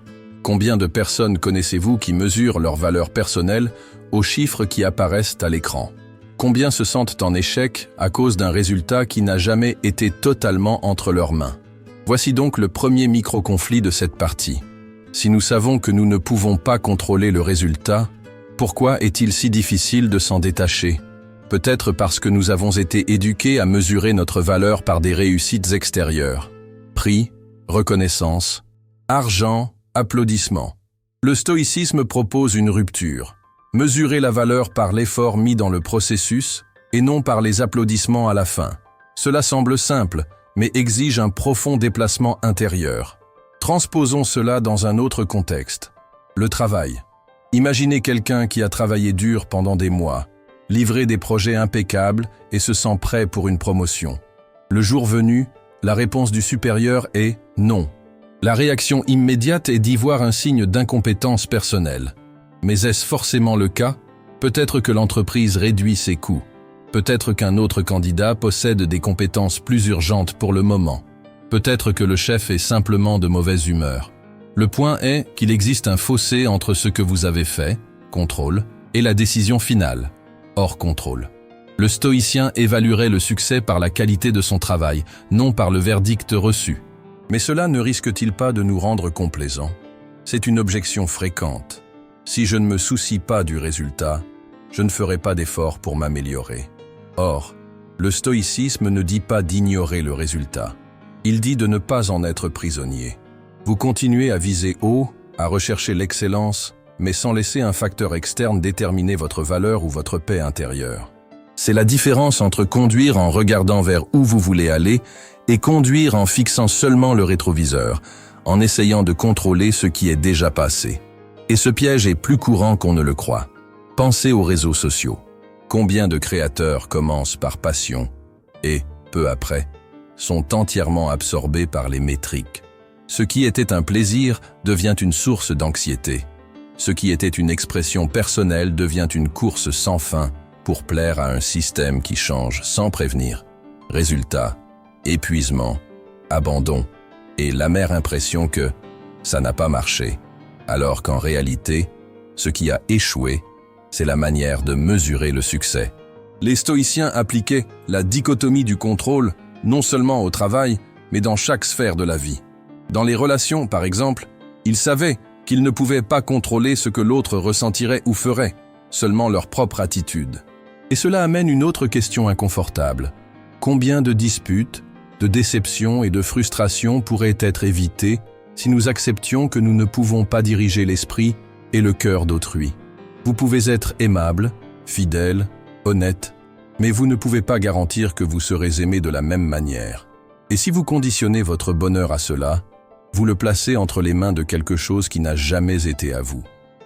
Combien de personnes connaissez-vous qui mesurent leur valeur personnelle aux chiffres qui apparaissent à l'écran? Combien se sentent en échec à cause d'un résultat qui n'a jamais été totalement entre leurs mains? Voici donc le premier micro-conflit de cette partie. Si nous savons que nous ne pouvons pas contrôler le résultat, pourquoi est-il si difficile de s'en détacher? Peut-être parce que nous avons été éduqués à mesurer notre valeur par des réussites extérieures. Prix, reconnaissance, argent, applaudissements. Le stoïcisme propose une rupture. Mesurer la valeur par l'effort mis dans le processus et non par les applaudissements à la fin. Cela semble simple, mais exige un profond déplacement intérieur. Transposons cela dans un autre contexte. Le travail. Imaginez quelqu'un qui a travaillé dur pendant des mois, livré des projets impeccables et se sent prêt pour une promotion. Le jour venu, la réponse du supérieur est « non ». La réaction immédiate est d'y voir un signe d'incompétence personnelle. Mais est-ce forcément le cas? Peut-être que l'entreprise réduit ses coûts. Peut-être qu'un autre candidat possède des compétences plus urgentes pour le moment. Peut-être que le chef est simplement de mauvaise humeur. Le point est qu'il existe un fossé entre ce que vous avez fait, contrôle, et la décision finale, hors contrôle. Le stoïcien évaluerait le succès par la qualité de son travail, non par le verdict reçu. Mais cela ne risque-t-il pas de nous rendre complaisants? C'est une objection fréquente. Si je ne me soucie pas du résultat, je ne ferai pas d'effort pour m'améliorer. Or, le stoïcisme ne dit pas d'ignorer le résultat. Il dit de ne pas en être prisonnier. Vous continuez à viser haut, à rechercher l'excellence, mais sans laisser un facteur externe déterminer votre valeur ou votre paix intérieure. C'est la différence entre conduire en regardant vers où vous voulez aller et conduire en fixant seulement le rétroviseur, en essayant de contrôler ce qui est déjà passé. Et ce piège est plus courant qu'on ne le croit. Pensez aux réseaux sociaux. Combien de créateurs commencent par passion et, peu après, sont entièrement absorbés par les métriques. Ce qui était un plaisir devient une source d'anxiété. Ce qui était une expression personnelle devient une course sans fin pour plaire à un système qui change sans prévenir. Résultat, épuisement, abandon et l'amère impression que ça n'a pas marché. Alors qu'en réalité, ce qui a échoué, c'est la manière de mesurer le succès. Les stoïciens appliquaient la dichotomie du contrôle non seulement au travail, mais dans chaque sphère de la vie. Dans les relations, par exemple, ils savaient qu'ils ne pouvaient pas contrôler ce que l'autre ressentirait ou ferait. seulement leur propre attitude. Et cela amène une autre question inconfortable. Combien de disputes, de déceptions et de frustrations pourraient être évitées si nous acceptions que nous ne pouvons pas diriger l'esprit et le cœur d'autrui? Vous pouvez être aimable, fidèle, honnête, mais vous ne pouvez pas garantir que vous serez aimé de la même manière. Et si vous conditionnez votre bonheur à cela, vous le placez entre les mains de quelque chose qui n'a jamais été à vous.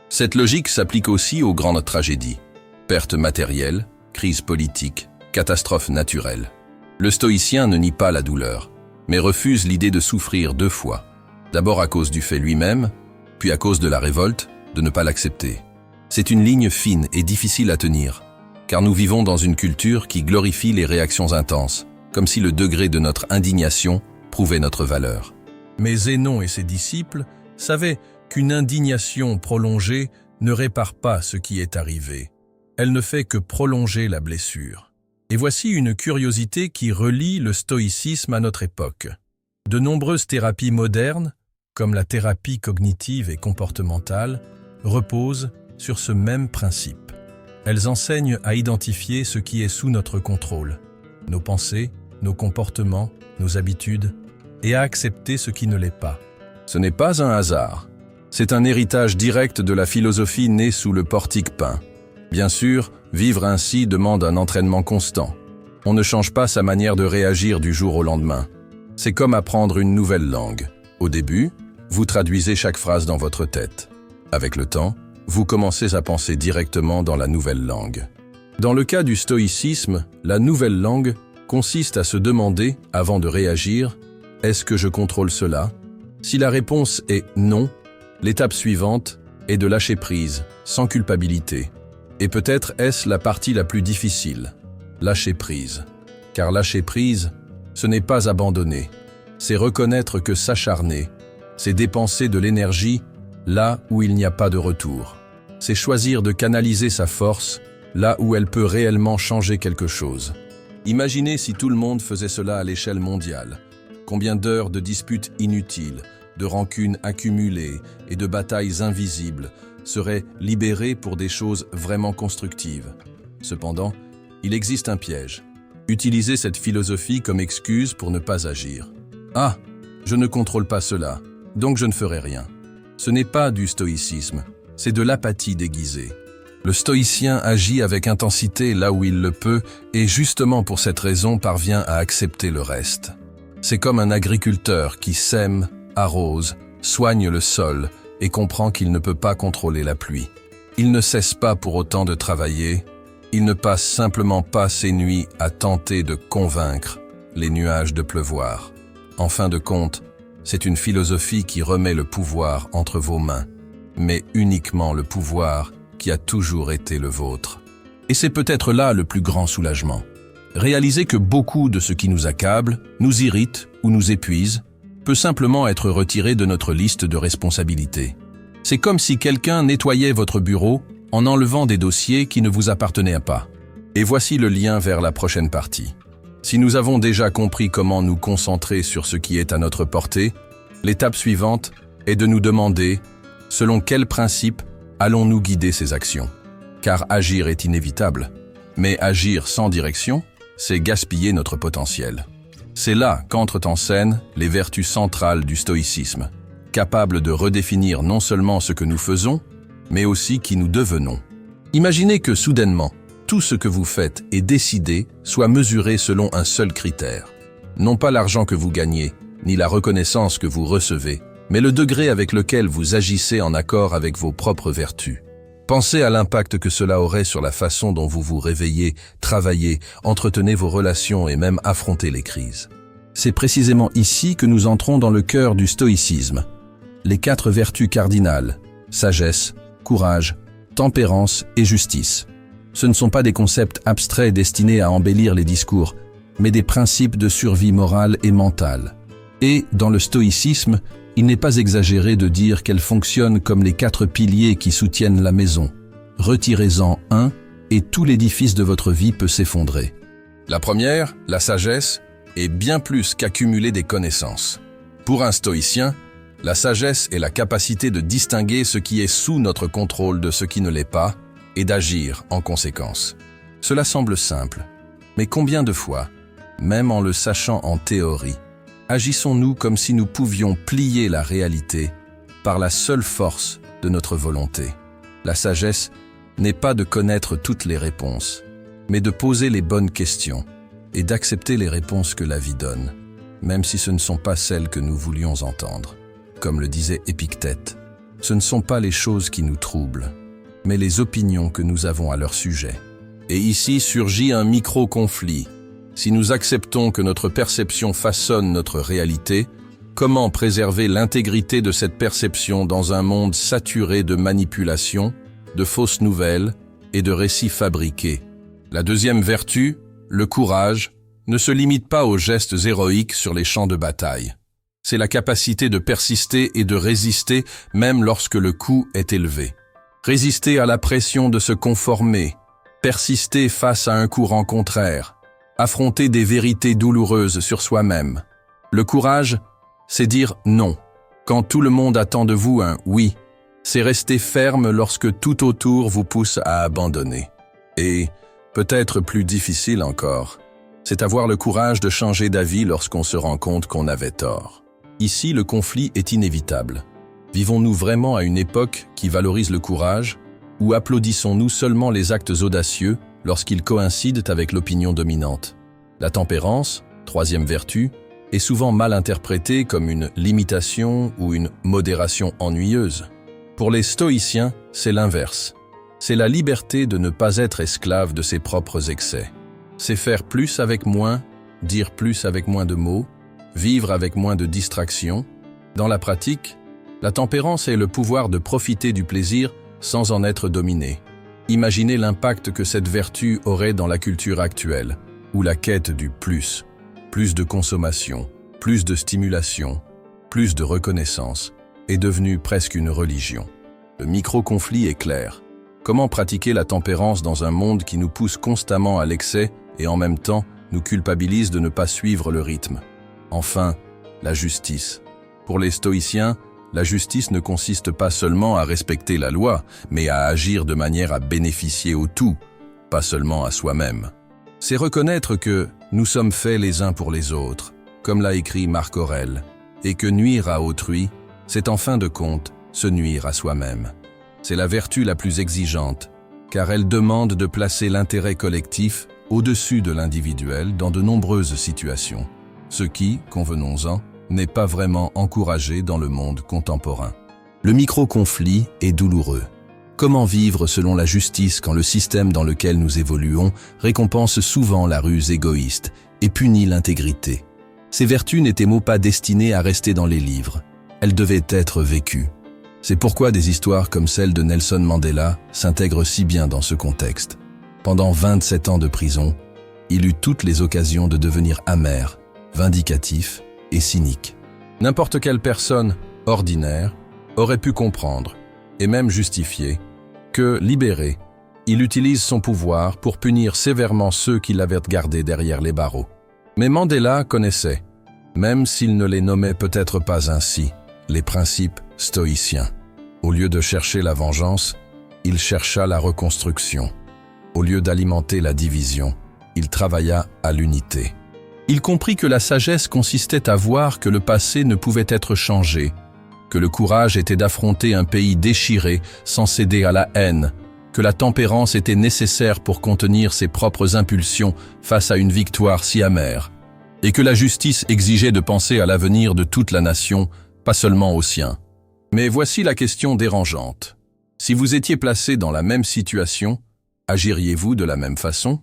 Cette logique s'applique aussi aux grandes tragédies. Pertes matérielles, crises politiques, catastrophes naturelles. Le stoïcien ne nie pas la douleur, mais refuse l'idée de souffrir deux fois. D'abord à cause du fait lui-même, puis à cause de la révolte, de ne pas l'accepter. C'est une ligne fine et difficile à tenir, car nous vivons dans une culture qui glorifie les réactions intenses, comme si le degré de notre indignation prouvait notre valeur. Mais Zénon et ses disciples savaient qu'une indignation prolongée ne répare pas ce qui est arrivé. Elle ne fait que prolonger la blessure. Et voici une curiosité qui relie le stoïcisme à notre époque. De nombreuses thérapies modernes, comme la thérapie cognitive et comportementale, reposent sur ce même principe. Elles enseignent à identifier ce qui est sous notre contrôle, nos pensées, nos comportements, nos habitudes, et à accepter ce qui ne l'est pas. Ce n'est pas un hasard. C'est un héritage direct de la philosophie née sous le portique peint. Bien sûr, vivre ainsi demande un entraînement constant. On ne change pas sa manière de réagir du jour au lendemain. C'est comme apprendre une nouvelle langue. Au début, vous traduisez chaque phrase dans votre tête. Avec le temps, vous commencez à penser directement dans la nouvelle langue. Dans le cas du stoïcisme, la nouvelle langue consiste à se demander, avant de réagir, « Est-ce que je contrôle cela ?» Si la réponse est « non », l'étape suivante est de lâcher prise, sans culpabilité. Et peut-être est-ce la partie la plus difficile, lâcher prise. Car lâcher prise, ce n'est pas abandonner, c'est reconnaître que s'acharner, c'est dépenser de l'énergie là où il n'y a pas de retour. C'est choisir de canaliser sa force là où elle peut réellement changer quelque chose. Imaginez si tout le monde faisait cela à l'échelle mondiale. Combien d'heures de disputes inutiles, de rancunes accumulées et de batailles invisibles seraient libérées pour des choses vraiment constructives. Cependant, il existe un piège. Utilisez cette philosophie comme excuse pour ne pas agir. « Ah, je ne contrôle pas cela, donc je ne ferai rien. » Ce n'est pas du stoïcisme, c'est de l'apathie déguisée. Le stoïcien agit avec intensité là où il le peut et justement pour cette raison parvient à accepter le reste. C'est comme un agriculteur qui sème, arrose, soigne le sol et comprend qu'il ne peut pas contrôler la pluie. Il ne cesse pas pour autant de travailler, il ne passe simplement pas ses nuits à tenter de convaincre les nuages de pleuvoir. En fin de compte, c'est une philosophie qui remet le pouvoir entre vos mains, mais uniquement le pouvoir qui a toujours été le vôtre. Et c'est peut-être là le plus grand soulagement. Réaliser que beaucoup de ce qui nous accable, nous irrite ou nous épuise, peut simplement être retiré de notre liste de responsabilités. C'est comme si quelqu'un nettoyait votre bureau en enlevant des dossiers qui ne vous appartenaient pas. Et voici le lien vers la prochaine partie. Si nous avons déjà compris comment nous concentrer sur ce qui est à notre portée, l'étape suivante est de nous demander selon quels principes allons-nous guider ces actions. Car agir est inévitable, mais agir sans direction, c'est gaspiller notre potentiel. C'est là qu'entrent en scène les vertus centrales du stoïcisme, capables de redéfinir non seulement ce que nous faisons, mais aussi qui nous devenons. Imaginez que soudainement, tout ce que vous faites et décidez soit mesuré selon un seul critère. Non pas l'argent que vous gagnez, ni la reconnaissance que vous recevez, mais le degré avec lequel vous agissez en accord avec vos propres vertus. Pensez à l'impact que cela aurait sur la façon dont vous vous réveillez, travaillez, entretenez vos relations et même affrontez les crises. C'est précisément ici que nous entrons dans le cœur du stoïcisme. Les 4 vertus cardinales, sagesse, courage, tempérance et justice. Ce ne sont pas des concepts abstraits destinés à embellir les discours, mais des principes de survie morale et mentale. Et, dans le stoïcisme, il n'est pas exagéré de dire qu'elles fonctionnent comme les 4 piliers qui soutiennent la maison. Retirez-en un et tout l'édifice de votre vie peut s'effondrer. La première, la sagesse, est bien plus qu'accumuler des connaissances. Pour un stoïcien, la sagesse est la capacité de distinguer ce qui est sous notre contrôle de ce qui ne l'est pas, et d'agir en conséquence. Cela semble simple, mais combien de fois, même en le sachant en théorie, agissons-nous comme si nous pouvions plier la réalité par la seule force de notre volonté? La sagesse n'est pas de connaître toutes les réponses, mais de poser les bonnes questions et d'accepter les réponses que la vie donne, même si ce ne sont pas celles que nous voulions entendre. Comme le disait Épictète, ce ne sont pas les choses qui nous troublent, mais les opinions que nous avons à leur sujet. Et ici surgit un micro-conflit. Si nous acceptons que notre perception façonne notre réalité, comment préserver l'intégrité de cette perception dans un monde saturé de manipulations, de fausses nouvelles et de récits fabriqués? La deuxième vertu, le courage, ne se limite pas aux gestes héroïques sur les champs de bataille. C'est la capacité de persister et de résister même lorsque le coût est élevé. Résister à la pression de se conformer, persister face à un courant contraire, affronter des vérités douloureuses sur soi-même. Le courage, c'est dire non, quand tout le monde attend de vous un oui. C'est rester ferme lorsque tout autour vous pousse à abandonner. Et, peut-être plus difficile encore, c'est avoir le courage de changer d'avis lorsqu'on se rend compte qu'on avait tort. Ici, le conflit est inévitable. Vivons-nous vraiment à une époque qui valorise le courage, ou applaudissons-nous seulement les actes audacieux lorsqu'ils coïncident avec l'opinion dominante? La tempérance, troisième vertu, est souvent mal interprétée comme une limitation ou une modération ennuyeuse. Pour les stoïciens, c'est l'inverse. C'est la liberté de ne pas être esclave de ses propres excès. C'est faire plus avec moins, dire plus avec moins de mots, vivre avec moins de distractions. Dans la pratique, la tempérance est le pouvoir de profiter du plaisir sans en être dominé. Imaginez l'impact que cette vertu aurait dans la culture actuelle, où la quête du plus de consommation, plus de stimulation, plus de reconnaissance, est devenue presque une religion. Le micro-conflit est clair. Comment pratiquer la tempérance dans un monde qui nous pousse constamment à l'excès et en même temps nous culpabilise de ne pas suivre le rythme? Enfin, la justice. Pour les stoïciens, la justice ne consiste pas seulement à respecter la loi, mais à agir de manière à bénéficier au tout, pas seulement à soi-même. C'est reconnaître que nous sommes faits les uns pour les autres, comme l'a écrit Marc Aurèle, et que nuire à autrui, c'est en fin de compte se nuire à soi-même. C'est la vertu la plus exigeante, car elle demande de placer l'intérêt collectif au-dessus de l'individuel dans de nombreuses situations, ce qui, convenons-en, n'est pas vraiment encouragé dans le monde contemporain. Le micro-conflit est douloureux. Comment vivre selon la justice quand le système dans lequel nous évoluons récompense souvent la ruse égoïste et punit l'intégrité? Ces vertus n'étaient pas destinées à rester dans les livres. Elles devaient être vécues. C'est pourquoi des histoires comme celle de Nelson Mandela s'intègrent si bien dans ce contexte. Pendant 27 ans de prison, il eut toutes les occasions de devenir amer, vindicatif et cynique. N'importe quelle personne ordinaire aurait pu comprendre, et même justifier, que, libéré, il utilise son pouvoir pour punir sévèrement ceux qui l'avaient gardé derrière les barreaux. Mais Mandela connaissait, même s'il ne les nommait peut-être pas ainsi, les principes stoïciens. Au lieu de chercher la vengeance, il chercha la reconstruction. Au lieu d'alimenter la division, il travailla à l'unité. Il comprit que la sagesse consistait à voir que le passé ne pouvait être changé, que le courage était d'affronter un pays déchiré sans céder à la haine, que la tempérance était nécessaire pour contenir ses propres impulsions face à une victoire si amère, et que la justice exigeait de penser à l'avenir de toute la nation, pas seulement au sien. Mais voici la question dérangeante. Si vous étiez placé dans la même situation, agiriez-vous de la même façon?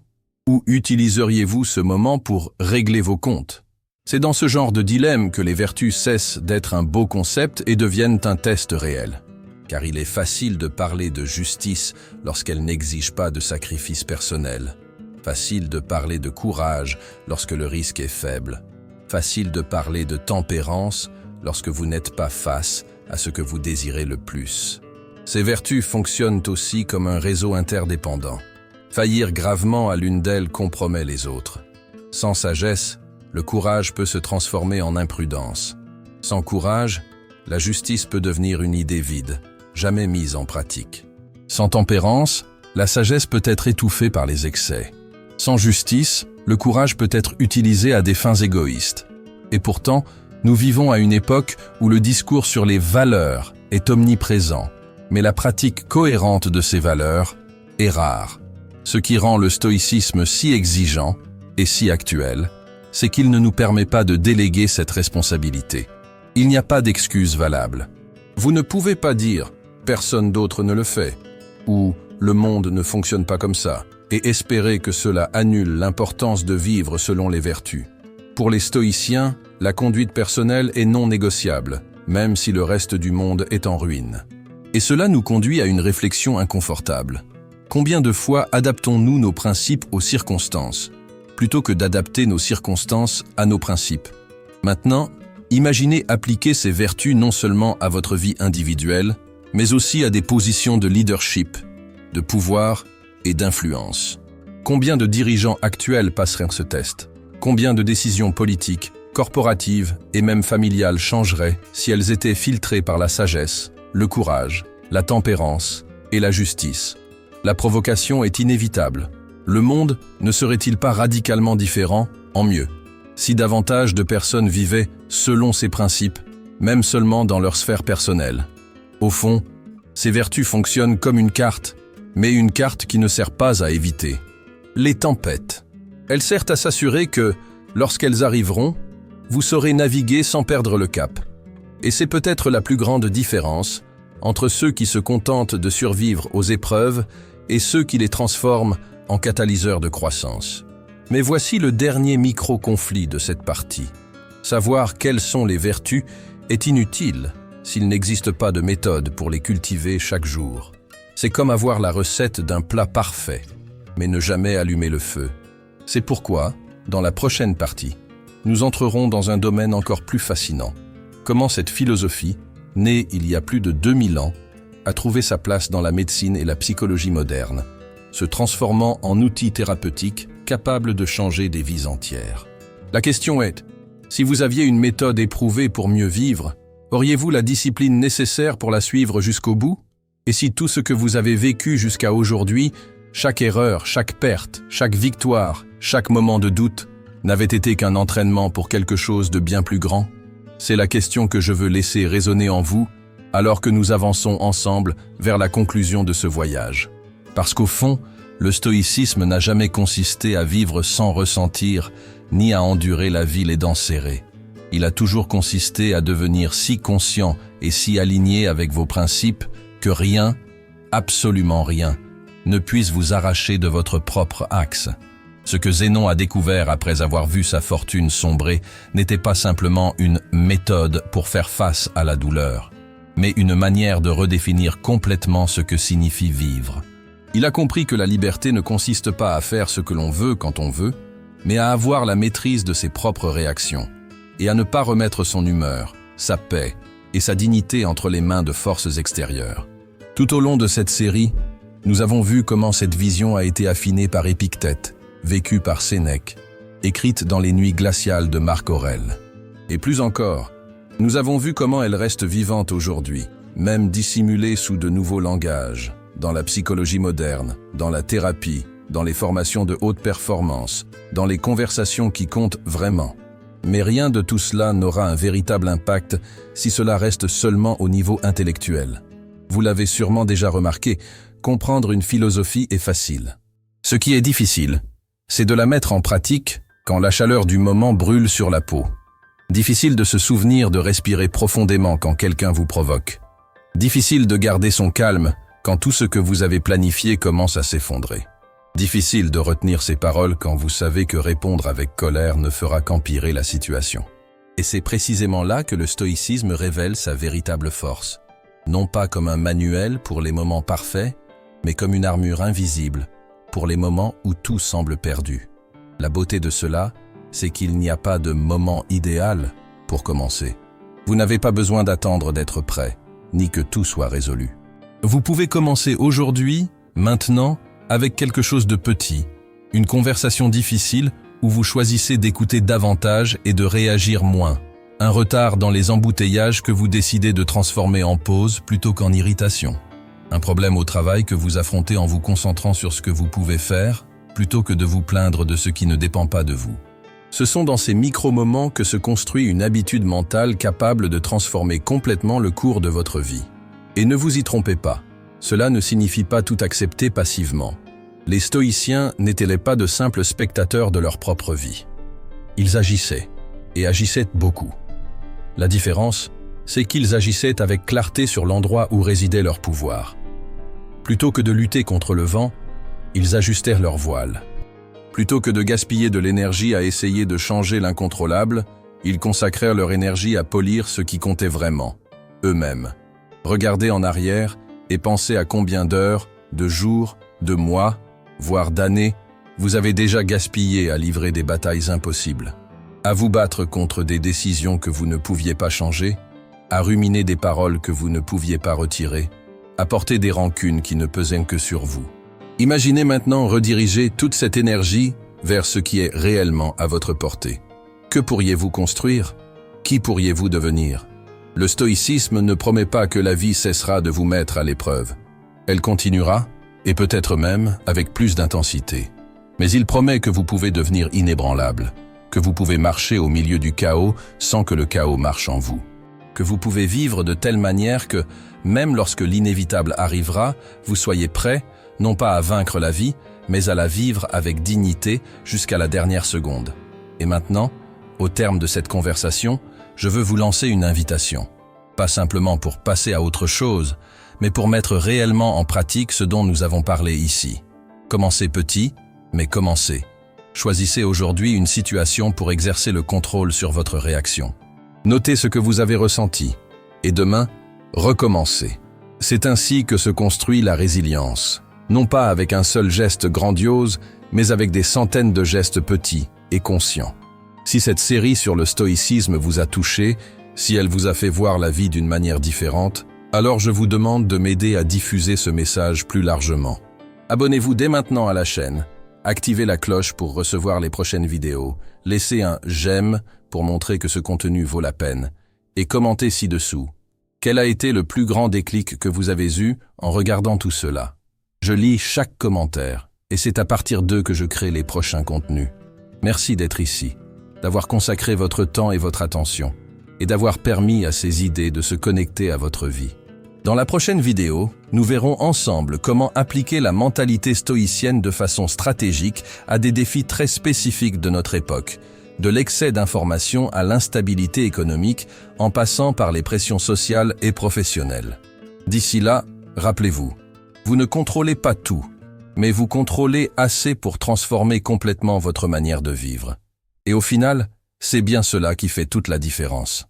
Ou utiliseriez-vous ce moment pour régler vos comptes? C'est dans ce genre de dilemme que les vertus cessent d'être un beau concept et deviennent un test réel. Car il est facile de parler de justice lorsqu'elle n'exige pas de sacrifice personnel. Facile de parler de courage lorsque le risque est faible. Facile de parler de tempérance lorsque vous n'êtes pas face à ce que vous désirez le plus. Ces vertus fonctionnent aussi comme un réseau interdépendant. Faillir gravement à l'une d'elles compromet les autres. Sans sagesse, le courage peut se transformer en imprudence. Sans courage, la justice peut devenir une idée vide, jamais mise en pratique. Sans tempérance, La sagesse peut être étouffée par les excès. Sans justice, le courage peut être utilisé à des fins égoïstes. Et pourtant, nous vivons à une époque où le discours sur les valeurs est omniprésent, mais la pratique cohérente de ces valeurs est rare. Ce qui rend le stoïcisme si exigeant et si actuel, c'est qu'il ne nous permet pas de déléguer cette responsabilité. Il n'y a pas d'excuse valable. Vous ne pouvez pas dire « personne d'autre ne le fait » ou « le monde ne fonctionne pas comme ça » et espérer que cela annule l'importance de vivre selon les vertus. Pour les stoïciens, la conduite personnelle est non négociable, même si le reste du monde est en ruine. Et cela nous conduit à une réflexion inconfortable. Combien de fois adaptons-nous nos principes aux circonstances, plutôt que d'adapter nos circonstances à nos principes? Maintenant, imaginez appliquer ces vertus non seulement à votre vie individuelle, mais aussi à des positions de leadership, de pouvoir et d'influence. Combien de dirigeants actuels passeraient ce test? Combien de décisions politiques, corporatives et même familiales changeraient si elles étaient filtrées par la sagesse, le courage, la tempérance et la justice? La provocation est inévitable. Le monde ne serait-il pas radicalement différent, en mieux, si davantage de personnes vivaient selon ces principes, même seulement dans leur sphère personnelle? Au fond, ces vertus fonctionnent comme une carte, mais une carte qui ne sert pas à éviter les tempêtes. Elle sert à s'assurer que, lorsqu'elles arriveront, vous saurez naviguer sans perdre le cap. Et c'est peut-être la plus grande différence entre ceux qui se contentent de survivre aux épreuves et ceux qui les transforment en catalyseurs de croissance. Mais voici le dernier micro-conflit de cette partie. Savoir quelles sont les vertus est inutile s'il n'existe pas de méthode pour les cultiver chaque jour. C'est comme avoir la recette d'un plat parfait, mais ne jamais allumer le feu. C'est pourquoi, dans la prochaine partie, nous entrerons dans un domaine encore plus fascinant. Comment cette philosophie, née il y a plus de 2000 ans, a trouvé sa place dans la médecine et la psychologie moderne, se transformant en outil thérapeutique capable de changer des vies entières. La question est, si vous aviez une méthode éprouvée pour mieux vivre, auriez-vous la discipline nécessaire pour la suivre jusqu'au bout? Et si tout ce que vous avez vécu jusqu'à aujourd'hui, chaque erreur, chaque perte, chaque victoire, chaque moment de doute, n'avait été qu'un entraînement pour quelque chose de bien plus grand? C'est la question que je veux laisser résonner en vous, alors que nous avançons ensemble vers la conclusion de ce voyage. Parce qu'au fond, le stoïcisme n'a jamais consisté à vivre sans ressentir, ni à endurer la vie les dents serrées. Il a toujours consisté à devenir si conscient et si aligné avec vos principes que rien, absolument rien, ne puisse vous arracher de votre propre axe. Ce que Zénon a découvert après avoir vu sa fortune sombrer n'était pas simplement une méthode pour faire face à la douleur, mais une manière de redéfinir complètement ce que signifie vivre. Il a compris que la liberté ne consiste pas à faire ce que l'on veut quand on veut, mais à avoir la maîtrise de ses propres réactions, et à ne pas remettre son humeur, sa paix et sa dignité entre les mains de forces extérieures. Tout au long de cette série, nous avons vu comment cette vision a été affinée par Épictète, vécue par Sénèque, écrite dans les nuits glaciales de Marc Aurèle. Et plus encore, nous avons vu comment elle reste vivante aujourd'hui, même dissimulée sous de nouveaux langages, dans la psychologie moderne, dans la thérapie, dans les formations de haute performance, dans les conversations qui comptent vraiment. Mais rien de tout cela n'aura un véritable impact si cela reste seulement au niveau intellectuel. Vous l'avez sûrement déjà remarqué, comprendre une philosophie est facile. Ce qui est difficile, c'est de la mettre en pratique quand la chaleur du moment brûle sur la peau. Difficile de se souvenir de respirer profondément quand quelqu'un vous provoque. Difficile de garder son calme quand tout ce que vous avez planifié commence à s'effondrer. Difficile de retenir ses paroles quand vous savez que répondre avec colère ne fera qu'empirer la situation. Et c'est précisément là que le stoïcisme révèle sa véritable force. Non pas comme un manuel pour les moments parfaits, mais comme une armure invisible pour les moments où tout semble perdu. La beauté de cela, c'est qu'il n'y a pas de moment idéal pour commencer. Vous n'avez pas besoin d'attendre d'être prêt, ni que tout soit résolu. Vous pouvez commencer aujourd'hui, maintenant, avec quelque chose de petit, une conversation difficile où vous choisissez d'écouter davantage et de réagir moins, un retard dans les embouteillages que vous décidez de transformer en pause plutôt qu'en irritation. Un problème au travail que vous affrontez en vous concentrant sur ce que vous pouvez faire, plutôt que de vous plaindre de ce qui ne dépend pas de vous. Ce sont dans ces micro-moments que se construit une habitude mentale capable de transformer complètement le cours de votre vie. Et ne vous y trompez pas, cela ne signifie pas tout accepter passivement. Les stoïciens n'étaient pas de simples spectateurs de leur propre vie. Ils agissaient, et agissaient beaucoup. La différence, c'est qu'ils agissaient avec clarté sur l'endroit où résidait leur pouvoir. Plutôt que de lutter contre le vent, ils ajustèrent leur voile. Plutôt que de gaspiller de l'énergie à essayer de changer l'incontrôlable, ils consacrèrent leur énergie à polir ce qui comptait vraiment, eux-mêmes. Regardez en arrière et pensez à combien d'heures, de jours, de mois, voire d'années, vous avez déjà gaspillé à livrer des batailles impossibles, à vous battre contre des décisions que vous ne pouviez pas changer, à ruminer des paroles que vous ne pouviez pas retirer, à porter des rancunes qui ne pesaient que sur vous. Imaginez maintenant rediriger toute cette énergie vers ce qui est réellement à votre portée. Que pourriez-vous construire? Qui pourriez-vous devenir? Le stoïcisme ne promet pas que la vie cessera de vous mettre à l'épreuve. Elle continuera, et peut-être même avec plus d'intensité. Mais il promet que vous pouvez devenir inébranlable, que vous pouvez marcher au milieu du chaos sans que le chaos marche en vous, que vous pouvez vivre de telle manière que, même lorsque l'inévitable arrivera, vous soyez prêt, non pas à vaincre la vie, mais à la vivre avec dignité jusqu'à la dernière seconde. Et maintenant, au terme de cette conversation, je veux vous lancer une invitation. Pas simplement pour passer à autre chose, mais pour mettre réellement en pratique ce dont nous avons parlé ici. Commencez petit, mais commencez. Choisissez aujourd'hui une situation pour exercer le contrôle sur votre réaction. Notez ce que vous avez ressenti. Et demain, recommencez. C'est ainsi que se construit la résilience. Non pas avec un seul geste grandiose, mais avec des centaines de gestes petits et conscients. Si cette série sur le stoïcisme vous a touché, si elle vous a fait voir la vie d'une manière différente, alors je vous demande de m'aider à diffuser ce message plus largement. Abonnez-vous dès maintenant à la chaîne, activez la cloche pour recevoir les prochaines vidéos, laissez un « j'aime » pour montrer que ce contenu vaut la peine, et commentez ci-dessous. Quel a été le plus grand déclic que vous avez eu en regardant tout cela? Je lis chaque commentaire, et c'est à partir d'eux que je crée les prochains contenus. Merci d'être ici, d'avoir consacré votre temps et votre attention, et d'avoir permis à ces idées de se connecter à votre vie. Dans la prochaine vidéo, nous verrons ensemble comment appliquer la mentalité stoïcienne de façon stratégique à des défis très spécifiques de notre époque, de l'excès d'informations à l'instabilité économique, en passant par les pressions sociales et professionnelles. D'ici là, rappelez-vous, vous ne contrôlez pas tout, mais vous contrôlez assez pour transformer complètement votre manière de vivre. Et au final, c'est bien cela qui fait toute la différence.